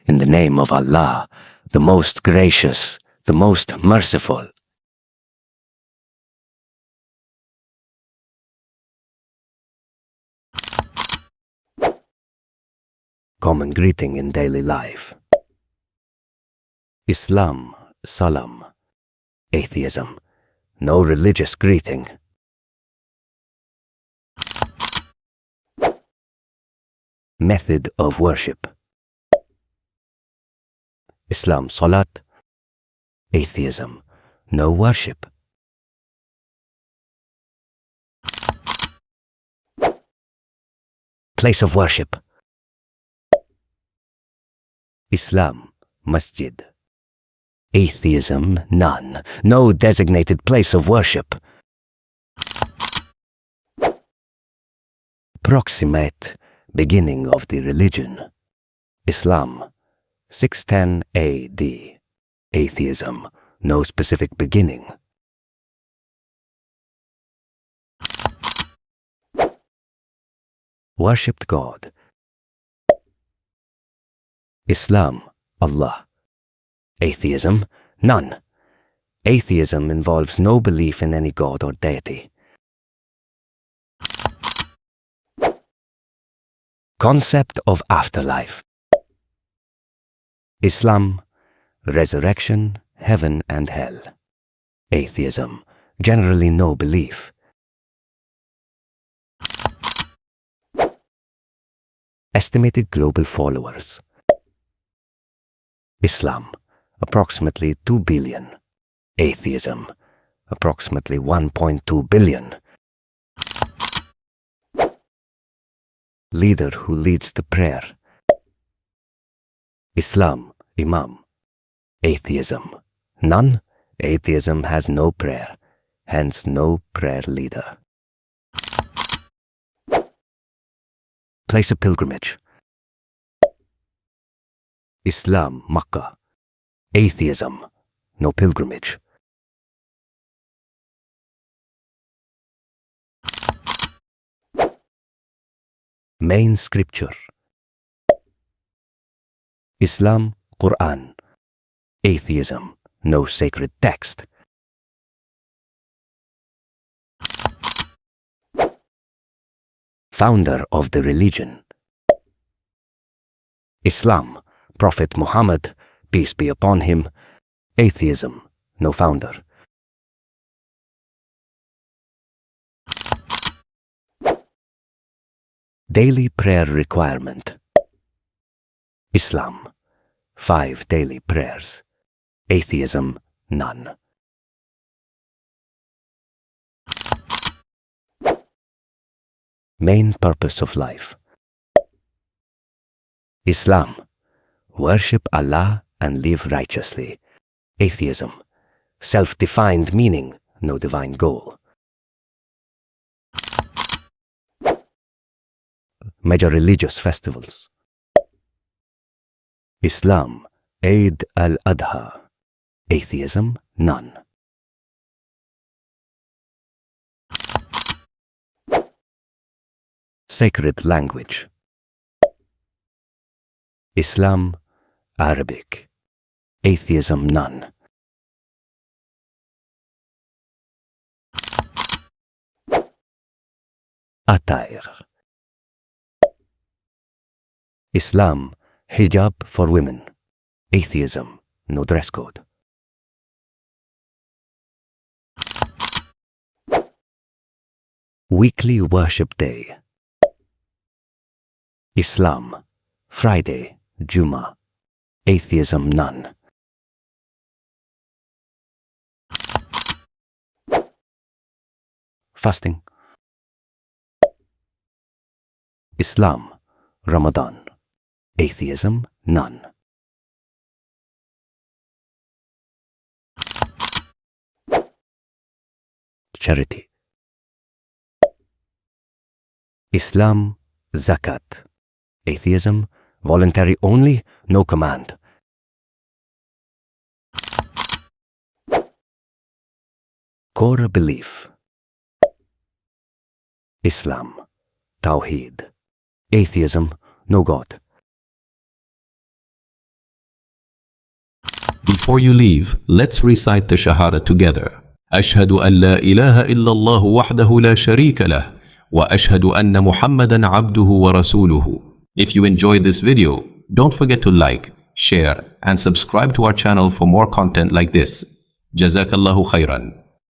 In the name of Allah, the most gracious, the most merciful. Common greeting in daily life. Islam, salam. Atheism, no religious greeting. Method of worship. Islam, salat. Atheism, no worship. Place of worship. Islam, masjid. Atheism, none. No designated place of worship. Approximate beginning of the religion. Islam, 610 AD. Atheism, no specific beginning. Worshipped God. Islam, Allah. Atheism, none. Atheism involves no belief in any god or deity. Concept of afterlife. Islam, resurrection, heaven and hell. Atheism, generally no belief. Estimated global followers. Islam, approximately 2 billion. Atheism, approximately 1.2 billion. Leader who leads the prayer. Islam, Imam. Atheism, none. Atheism has no prayer, hence no prayer leader. Place of pilgrimage. Islam, Makkah. Atheism, no pilgrimage. Main scripture. Islam, Quran. Atheism, no sacred text. Founder of the religion. Islam, Prophet Muhammad, peace be upon him. Atheism, no founder. Daily prayer requirement. Islam, 5 daily prayers. Atheism, none. Main purpose of life. Islam, worship Allah and live righteously. Atheism, self-defined meaning, no divine goal. Major religious festivals. Islam, Eid al-Adha. Atheism, none. Sacred language. Islam, Arabic. Atheism, none. Attire. Islam, hijab for women. Atheism, no dress code. Weekly worship day. Islam, Friday, Juma. Atheism, none. Fasting. Islam, Ramadan. Atheism, none. Charity. Islam, Zakat. Atheism, voluntary only, no command. Core belief. Islam, Tawheed. Atheism, no God. Before you leave, let's recite the Shahada together. أشهد أن لا إله إلا الله وحده لا شريك له وأشهد أن محمدا عبده ورسوله. If you enjoyed this video, don't forget to like, share and subscribe to our channel for more content like this. Jazakallahu khairan.